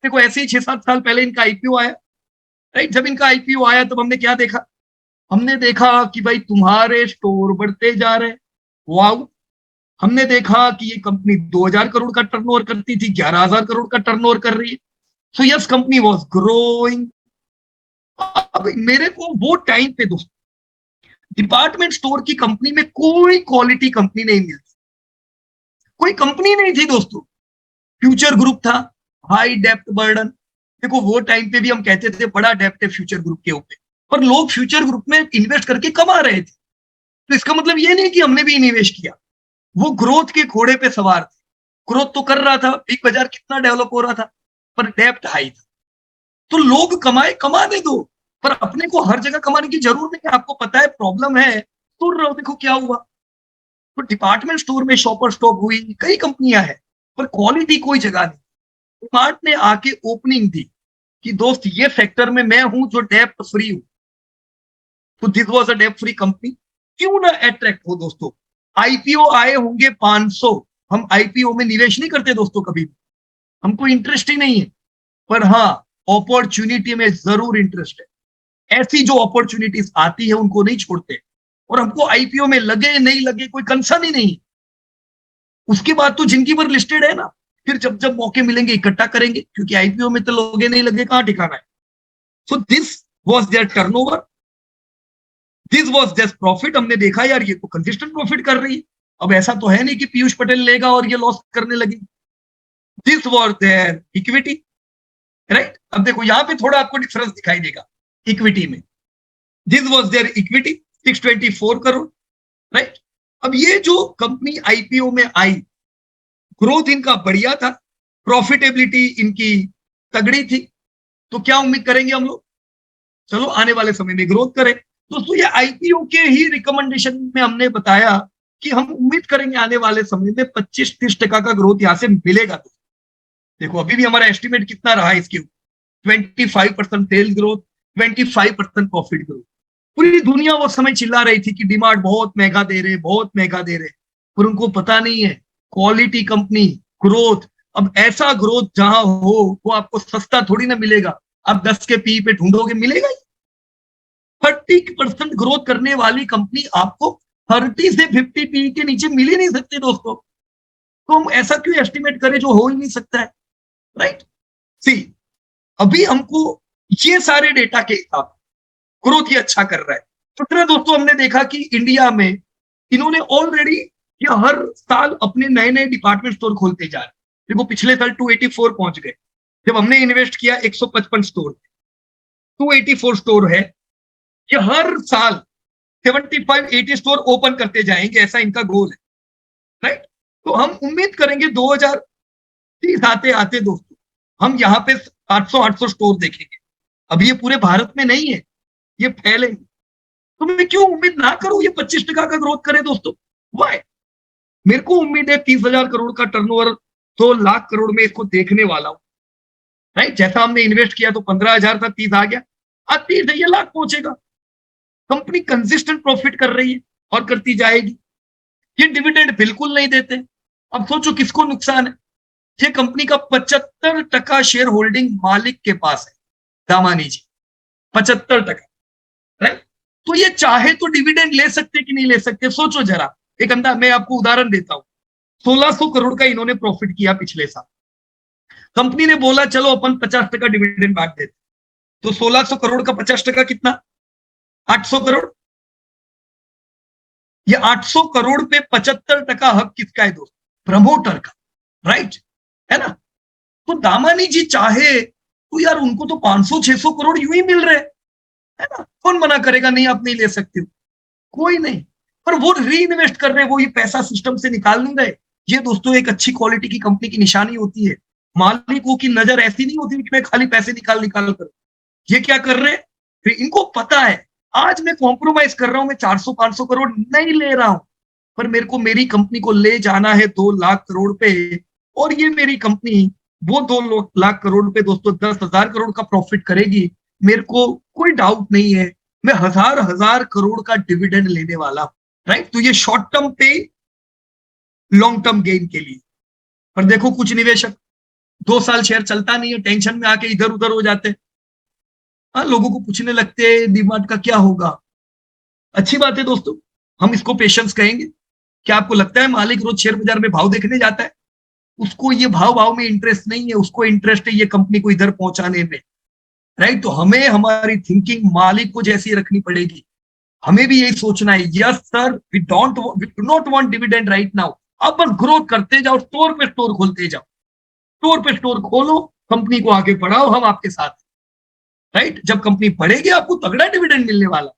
देखो ऐसे ही 6-7 साल पहले इनका आईपीओ आया, राइट। जब इनका आईपीओ आया तब हमने क्या देखा, हमने देखा कि भाई तुम्हारे स्टोर बढ़ते जा रहे हैं, वाओ। हमने देखा कि ये कंपनी 2000 करोड़ का टर्नओवर करती थी, 11,000 करोड़ का टर्नओवर कर रही है। So yes, company was growing. अब मेरे को वो टाइम पे दोस्तों डिपार्टमेंट स्टोर की कंपनी में कोई क्वालिटी कंपनी नहीं मिलती, कोई कंपनी नहीं थी दोस्तों। फ्यूचर ग्रुप था, हाई डेप्थ बर्डन। देखो वो टाइम पे भी हम कहते थे बड़ा डेप्थ है फ्यूचर ग्रुप के ऊपर, पर लोग फ्यूचर ग्रुप में इन्वेस्ट करके कमा रहे थे। तो इसका मतलब ये नहीं कि हमने भी निवेश किया। वो ग्रोथ के घोड़े पे सवार थे, ग्रोथ तो कर रहा था, बिग बाजार कितना डेवलप हो रहा था, पर डेप्थ हाई था। तो लोग कमाए, कमाने दो, पर अपने को हर जगह कमाने की जरूरत नहीं है। आपको पता है प्रॉब्लम है, सुन रहे हो, देखो क्या हुआ। तो डिपार्टमेंट स्टोर में शॉपर स्टॉप हुई, कई कंपनियां हैं, पर क्वालिटी कोई जगह नहीं। स्मार्ट ने आके ओपनिंग दी कि दोस्त ये सेक्टर में मैं हूं जो डेप्थ फ्री हूं। तो this was a depth free company. क्यों ना अट्रैक्ट हो दोस्तों। आईपीओ आए होंगे 500, हम आईपीओ में निवेश नहीं करते दोस्तों कभी भी, हमको इंटरेस्ट ही नहीं है। पर हाँ, अपॉर्चुनिटी में जरूर इंटरेस्ट है। ऐसी जो अपॉर्चुनिटीज आती है उनको नहीं छोड़ते। और हमको आईपीओ में लगे नहीं लगे कोई कंसर्न ही नहीं। उसके बाद तो जिंदगी भर लिस्टेड है ना, फिर जब जब मौके मिलेंगे इकट्ठा करेंगे, क्योंकि आईपीओ में तो लगे नहीं लगे कहां ठिकाना है। So this was their turnover, this was just profit. हमने देखा यार ये तो कंसिस्टेंट प्रॉफिट कर रही है। अब ऐसा तो है नहीं कि पीयूष पटेल लेगा और ये लॉस करने लगी। This was their equity, right. अब देखो यहां पे थोड़ा आपको डिफरेंस दिखाई देगा इक्विटी में। This was their equity 624 crore, right. अब ये जो कंपनी आईपीओ में आई, ग्रोथ इनका बढ़िया था, प्रॉफिटेबिलिटी इनकी तगड़ी थी। तो क्या उम्मीद करेंगे हम लोग, चलो आने वाले समय में ग्रोथ करें। दोस्तों ये आईपीओ के ही रिकमेंडेशन में हमने बताया कि हम उम्मीद करेंगे आने वाले समय में 25-30% का ग्रोथ यहां से मिलेगा। तो देखो अभी भी हमारा एस्टिमेट कितना रहा है इसके ऊपर, 25% सेल्स ग्रोथ, 25% प्रॉफिट ग्रोथ। पूरी दुनिया वो समय चिल्ला रही थी कि डिमांड बहुत महंगा दे रहे, बहुत महंगा दे रहे, पर उनको पता नहीं है क्वालिटी कंपनी, ग्रोथ। अब ऐसा ग्रोथ जहां हो वो आपको सस्ता थोड़ी ना मिलेगा। आप 10 के पी पे ढूंढोगे, मिलेगा ही। 30% ग्रोथ करने वाली कंपनी आपको 30 से 50 पी के नीचे मिल ही नहीं सकती दोस्तों। तो हम ऐसा क्यों एस्टिमेट करें जो हो ही नहीं सकता है, राइट। सी, अभी हमको ये सारे डेटा के हिसाब ग्रोथ ही अच्छा कर रहा है। दूसरा दोस्तों हमने देखा कि इंडिया में इन्होंने ऑलरेडी ये हर साल अपने नए नए डिपार्टमेंट स्टोर खोलते जा रहे हैं। देखो पिछले साल 284 पहुंच गए, जब हमने इन्वेस्ट किया 155 स्टोर, 284 स्टोर है। ये हर साल 75-80 स्टोर ओपन करते जाएंगे, ऐसा इनका गोल है, राइट। तो हम उम्मीद करेंगे 2030 आते आते दोस्तों हम यहाँ पे 700-800 स्टोर देखेंगे। अब ये पूरे भारत में नहीं है, ये फैलेंगे। तो मैं क्यों उम्मीद ना करूं ये 25% का ग्रोथ करे दोस्तों, वाई। मेरे को उम्मीद है 30,000 करोड़ का टर्नओवर 2 लाख करोड़ में इसको देखने वाला हूं, राइट। जैसा हमने इन्वेस्ट किया तो 15,000 था, 30 आ गया, आज 30 है, ये लाख पहुंचेगा। कंपनी कंसिस्टेंट प्रॉफिट कर रही है और करती जाएगी। ये डिविडेंड बिल्कुल नहीं देते। अब सोचो किसको नुकसान है। ये कंपनी का 75% शेयर होल्डिंग मालिक के पास है, दामानी जी, 75%, राइट। तो ये चाहे तो डिविडेंड ले सकते कि नहीं ले सकते, सोचो जरा। एक अंदाज मैं आपको उदाहरण देता हूं, 1600 करोड़ का इन्होंने प्रॉफिट किया पिछले साल। कंपनी ने बोला चलो अपन 50% डिविडेंड बांट देते, तो 1600 करोड़ का 50% कितना, 800 करोड़। ये 800 करोड़ पे 75% हक किसका है दोस्त, प्रमोटर का, राइट, है ना। तो दामानी जी चाहे तो यार उनको तो 500-600 करोड़ यूं ही मिल रहे, है ना। कौन मना करेगा नहीं आप नहीं ले सकते हो, कोई नहीं। पर वो री इन्वेस्ट कर रहे, वो ये पैसा सिस्टम से निकाल नहीं रहे। ये दोस्तों एक अच्छी क्वालिटी की कंपनी की निशानी होती है। मालिकों की नजर ऐसी नहीं होती कि मैं खाली पैसे निकाल निकाल कर। ये क्या कर रहे हैं, फिर इनको पता है आज मैं कॉम्प्रोमाइज कर रहा हूं, मैं 400-500 करोड़ नहीं ले रहा हूं, पर मेरे को मेरी कंपनी को ले जाना है 2 लाख करोड़ पे। और ये मेरी कंपनी वो 2 लाख करोड़ पे दोस्तों 10,000 करोड़ का प्रॉफिट करेगी, मेरे को कोई डाउट नहीं है। मैं हजार हजार करोड़ का डिविडेंड लेने वाला, राइट। तो ये शॉर्ट टर्म पे लॉन्ग टर्म गेन के लिए। पर देखो कुछ निवेशक 2 साल शेयर चलता नहीं है, टेंशन में आके इधर उधर हो जाते हैं। हाँ, लोगों को पूछने लगते हैं डीमार्ट का क्या होगा। अच्छी बात है दोस्तों, हम इसको पेशेंस कहेंगे। क्या आपको लगता है मालिक रोज शेयर बाजार में भाव देखने जाता है? उसको ये भाव में इंटरेस्ट नहीं है, उसको इंटरेस्ट है ये कंपनी को इधर पहुंचाने में, राइट। तो हमें हमारी थिंकिंग मालिक को जैसी रखनी पड़ेगी। हमें भी यही सोचना है, yes sir, we do not want dividend right now. अब बस ग्रोथ करते जाओ, स्टोर पे स्टोर खोलते जाओ, स्टोर पे स्टोर खोलो, कंपनी को आगे बढ़ाओ, हम आपके साथ, राइट। जब कंपनी बढ़ेगी आपको तगड़ा डिविडेंड मिलने वाला,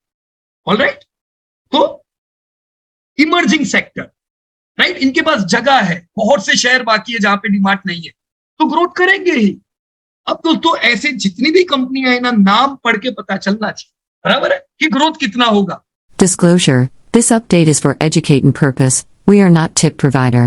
ऑलराइट। तो इमर्जिंग सेक्टर, राइट, इनके पास जगह है, बहुत से शहर बाकी है जहां पे डीमार्ट नहीं है, तो ग्रोथ करेंगे ही। अब दोस्तों ऐसे जितनी भी कंपनियां है ना, नाम पढ़ के पता चलना चाहिए, बराबर है, कि ग्रोथ कितना होगा। Disclosure: This update is for educating purpose. We are not tip provider.